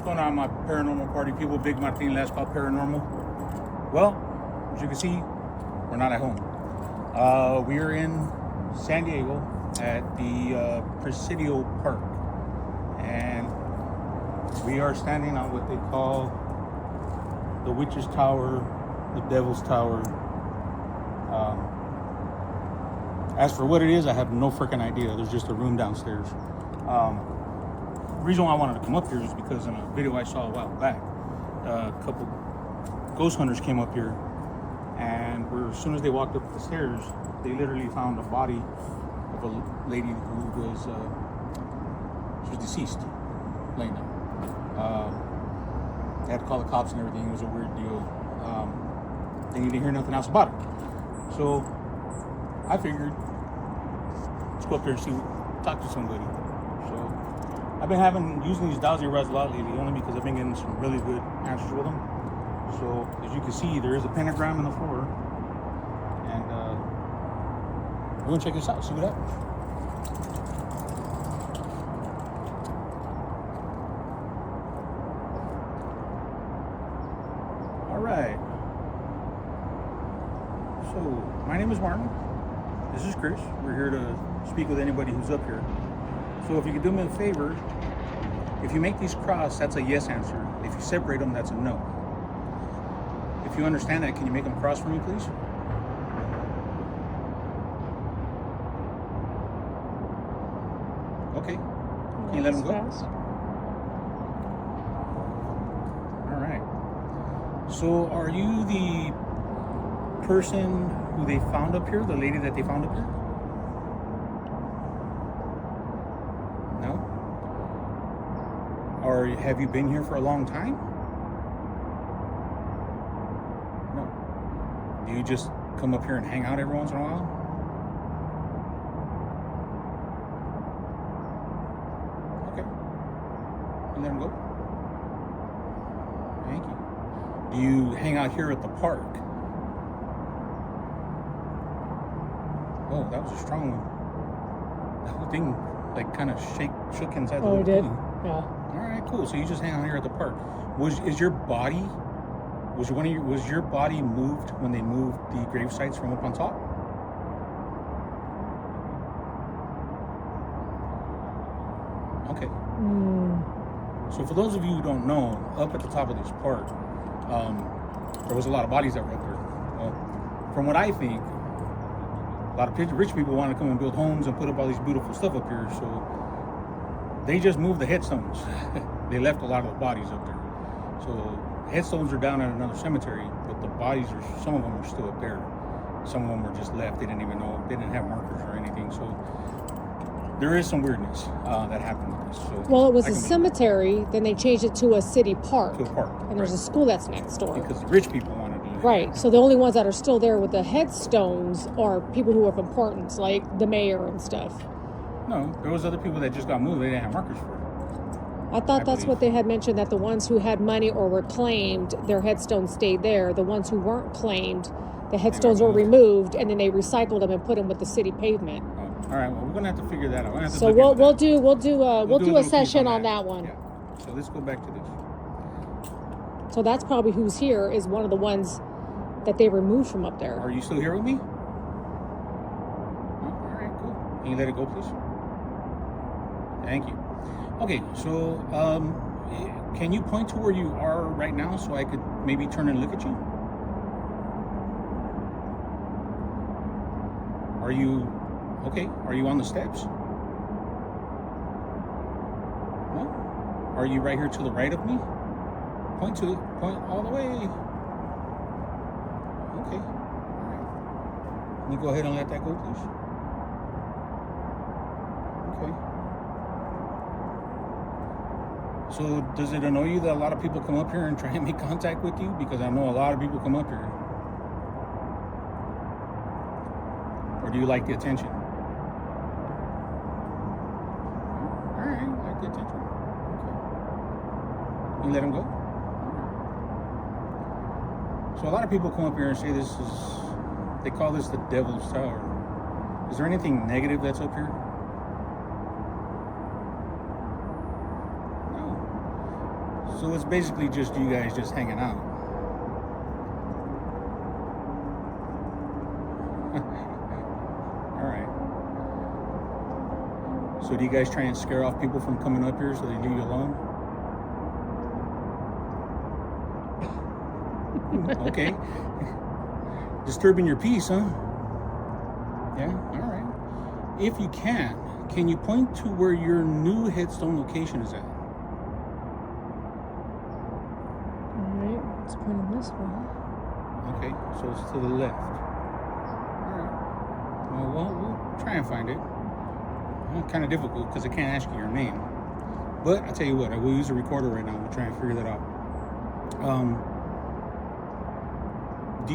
going on, my paranormal party people? Big Martin, Last Call Paranormal. Well, as you can see, we're not at home. We are in San Diego at the Presidio Park, and we are standing on what they call the Witch's Tower, the Devil's Tower. As for what it is, I have no freaking idea. There's just a room downstairs. The reason why I wanted to come up here is because in a video I saw a while back, a couple ghost hunters came up here, and as soon as they walked up the stairs, they literally found a body of a lady who was deceased, laying there. They had to call the cops and everything. It was a weird deal. They didn't hear nothing else about it. So I figured, let's go up there and talk to somebody. So I've been using these dowsing rods a lot lately, only because I've been getting some really good answers with them. So as you can see, there is a pentagram in the floor, and we're gonna check this out, see what happens. All right. So my name is Martin. This is Chris. We're here to speak with anybody who's up here. So if you could do me a favor, if you make these cross, that's a yes answer. If you separate them, that's a no. If you understand that, can you make them cross for me, please? Okay. Can you let them go? Fast. All right. So are you the person who they found up here, the lady that they found up here? No? Or have you been here for a long time? No. Do you just come up here and hang out every once in a while? Okay. And let them go. Thank you. Do you hang out here at the park? Oh, that was a strong one. That whole thing, like, kind of shook inside the Oh, it did? thing. Yeah. All right, cool. So you just hang out here at the park. Was your body moved when they moved the grave sites from up on top? Okay. So for those of you who don't know, up at the top of this park, there was a lot of bodies that were up there. Well, from what I think, a lot of rich people want to come and build homes and put up all these beautiful stuff up here, so they just moved the headstones. They left a lot of the bodies up there. So headstones are down at another cemetery, but the bodies some of them are still up there. Some of them were just left. They didn't even know. They didn't have markers or anything. So there is some weirdness that happened with this. So Well, it was a cemetery, then they changed it to a city park. To a park. And there's a school that's next door. Because the rich people wanted to. Right. So the only ones that are still there with the headstones are people who are of importance, like the mayor and stuff. No, there was other people that just got moved. They didn't have markers for it. I thought that's what they had mentioned, that the ones who had money or were claimed, their headstones stayed there. The ones who weren't claimed, the headstones were removed, and then they recycled them and put them with the city pavement. Oh, all right. Well, we're gonna have to figure that out. So we'll do a session on that one. Yeah. So let's go back to this. So that's probably who's here is one of the ones that they removed from up there. Are you still here with me? Oh, all right, cool. Can you let it go, please? Thank you. Okay, so can you point to where you are right now so I could maybe turn and look at you? Are you okay? Are you on the steps? No? Are you right here to the right of me? Point all the way. Okay. All right. Can you go ahead and let that go, please? Okay. So does it annoy you that a lot of people come up here and try and make contact with you? Because I know a lot of people come up here. Or do you like the attention? All right, like the attention. Okay. You let them go? So a lot of people come up here and say they call this the Devil's Tower. Is there anything negative that's up here? No. So it's basically just you guys just hanging out. All right. So do you guys try and scare off people from coming up here so they leave you alone? Okay. Disturbing your peace, huh? Yeah, all right. If you can you point to where your new headstone location is at? All right, it's pointing this way. Okay, so it's to the left. All right. Well, we'll try and find it. Kind of difficult because I can't ask you your name. But I tell you what, I will use a recorder right now. We'll try and figure that out. Do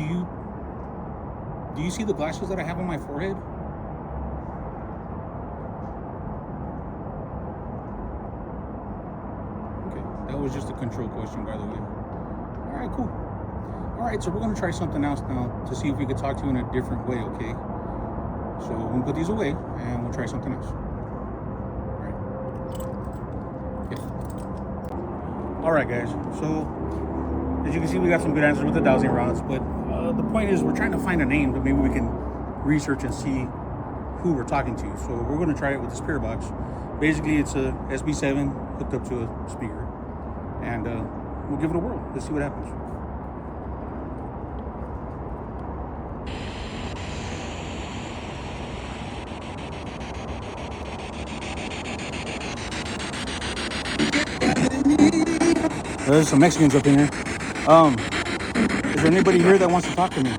you see the glasses that I have on my forehead? Okay, that was just a control question, by the way. All right, cool. All right, so we're gonna try something else now to see if we could talk to you in a different way, okay? So we'll put these away and we'll try something else. All right. Yeah. All right, guys. So as you can see, we got some good answers with the dowsing rods, but the point is we're trying to find a name that maybe we can research and see who we're talking to. So we're going to try it with the spirit box. Basically, it's a SB7 hooked up to a speaker, and we'll give it a whirl. Let's see what happens. There's some Mexicans up in here. Is there anybody here that wants to talk to me?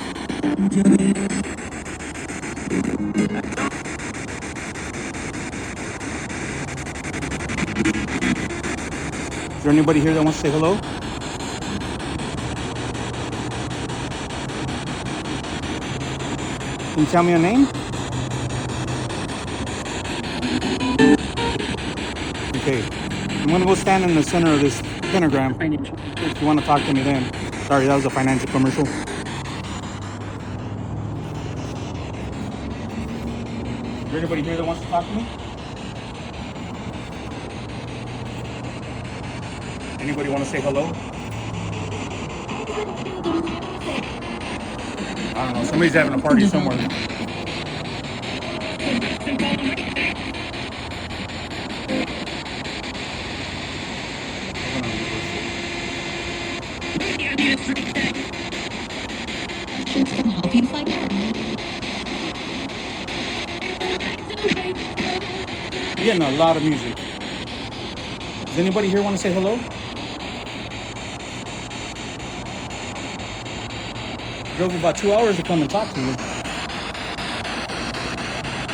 Is there anybody here that wants to say hello? Can you tell me a name? Okay. I'm going to go stand in the center of this pentagram. If you want to talk to me then. Sorry, that was a financial commercial. Is there anybody here that wants to talk to me? Anybody want to say hello? I don't know. Somebody's having a party somewhere. Can help you find out. You're getting a lot of music. Does anybody here want to say hello? Drove about 2 hours to come and talk to you.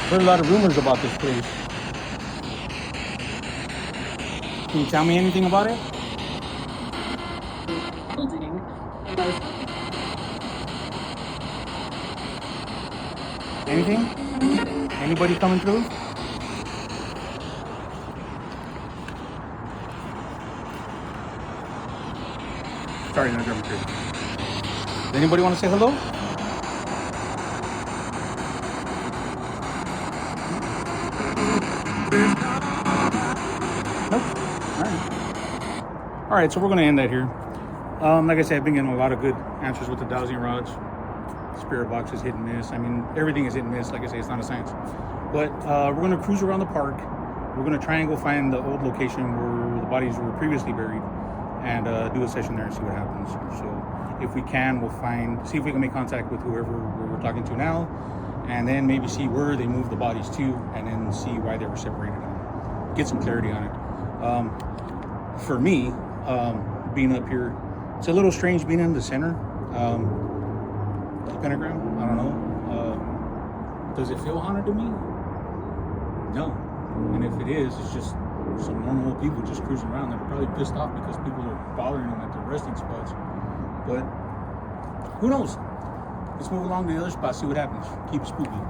Heard a lot of rumors about this place. Can you tell me anything about it? Anything? Anybody coming through? Sorry, no German crew. Does anybody want to say hello? Nope. All right, so we're going to end that here. Like I said, I've been getting a lot of good answers with the dowsing rods. Spirit box is hit and miss. I mean, everything is hit and miss. Like I say, it's not a science. But we're going to cruise around the park. We're going to try and go find the old location where the bodies were previously buried and do a session there and see what happens. So if we can, we'll see if we can make contact with whoever we're talking to now, and then maybe see where they moved the bodies to, and then see why they were separated and get some clarity on it. For me, being up here, it's a little strange being in the center. The pentagram, I don't know. Does it feel haunted to me? No. And if it is, it's just some normal people just cruising around that are probably pissed off because people are bothering them at their resting spots. But who knows? Let's move along to the other spot, see what happens. Keep it spooky.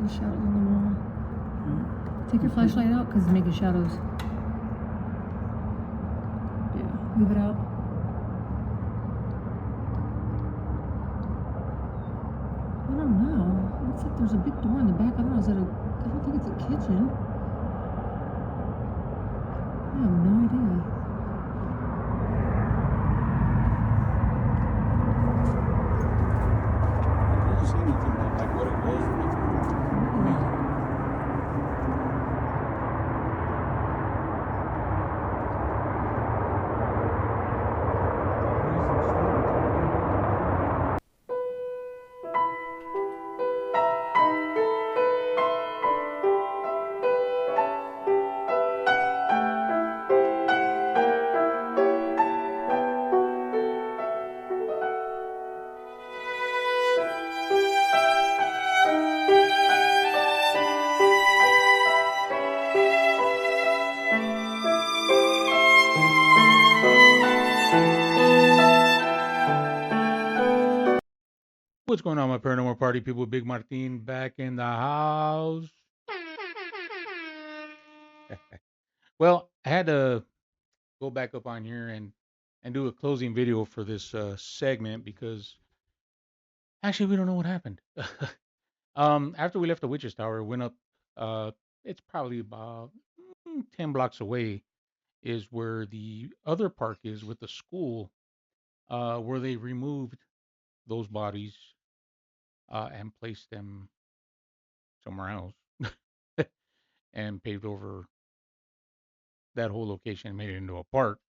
the shadows on the wall. Take your flashlight out because it's making shadows. Yeah, leave it out. I don't know. Looks like there's a big door in the back. I don't know. I don't think it's a kitchen. I have no idea. I didn't see anything about like what it was or nothing. What's going on, my paranormal party people? Big Martin back in the house. Well, I had to go back up on here and do a closing video for this segment because actually we don't know what happened. After we left the Witches Tower, went up. Uh, it's probably about 10 blocks away. Is where the other park is with the school, where they removed those bodies and placed them somewhere else and paved over that whole location, made it into a park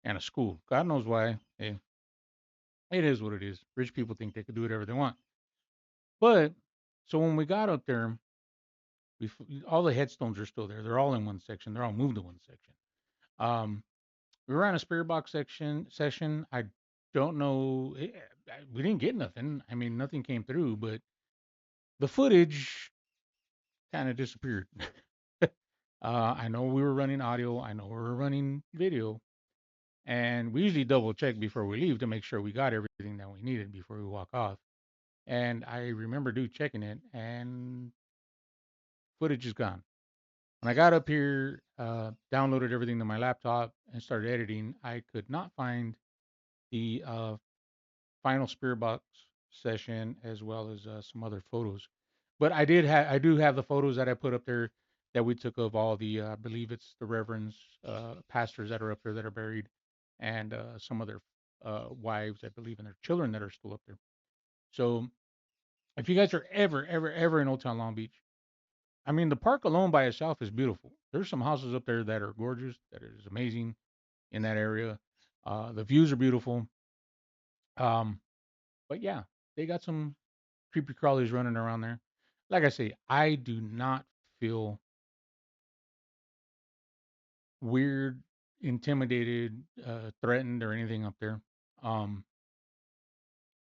and a school. God knows why. Hey, it is what it is. Rich people think they could do whatever they want. But so when we got up there, all the headstones are still there. They're all in one section. They're all moved to one section. Um, we were on a spirit box session. I don't know. We didn't get nothing. I mean, nothing came through, but the footage kind of disappeared. I know we were running audio. I know we were running video, and we usually double check before we leave to make sure we got everything that we needed before we walk off. And I remember checking it, and footage is gone. When I got up here, downloaded everything to my laptop and started editing, I could not find the final spirit box session as well as some other photos. But I do have the photos that I put up there that we took of all the I believe it's the reverends, pastors that are up there that are buried, and some of their wives, I believe, and their children that are still up there. So if you guys are ever in Old Town Long Beach, I mean, the park alone by itself is beautiful. There's some houses up there that are gorgeous, that is amazing in that area. The views are beautiful. Um, but yeah, they got some creepy crawlies running around there. Like I say, I do not feel weird, intimidated, threatened, or anything up there. Um,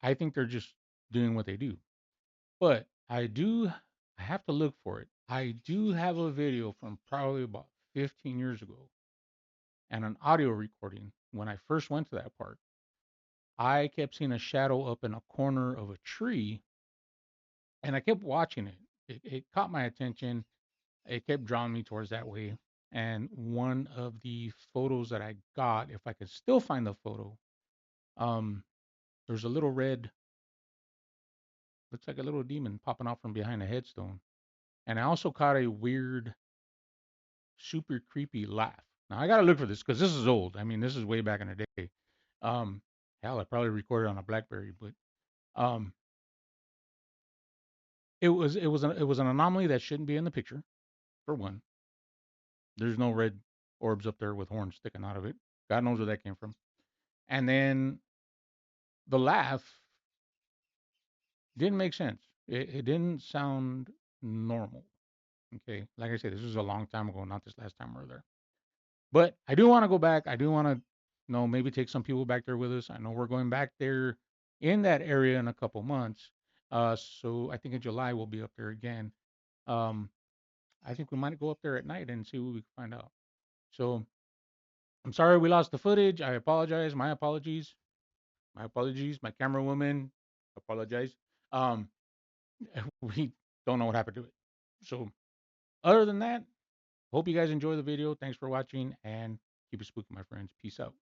I think they're just doing what they do. But I have to look for it. I do have a video from probably about 15 years ago and an audio recording when I first went to that park. I kept seeing a shadow up in a corner of a tree and I kept watching it. It caught my attention. It kept drawing me towards that way. And one of the photos that I got, if I could still find the photo, um, there's a little red, looks like a little demon popping out from behind a headstone. And I also caught a weird, super creepy laugh. Now I gotta look for this because this is old. I mean, this is way back in the day. Um, hell, I probably recorded on a BlackBerry, but um, it was an anomaly that shouldn't be in the picture. For one, there's no red orbs up there with horns sticking out of it. God knows where that came from. And then the laugh didn't make sense. It didn't sound normal. Okay, like I said, this was a long time ago, not this last time we were there. But I do want to go back. I do want to, maybe take some people back there with us. I know we're going back there in that area in a couple months. So I think in July we'll be up there again. Um, I think we might go up there at night and see what we can find out. So I'm sorry we lost the footage. I apologize. My apologies. My apologies. My camera woman, apologize. Um, we don't know what happened to it. So other than that, hope you guys enjoy the video. Thanks for watching and keep it spooky, my friends. Peace out.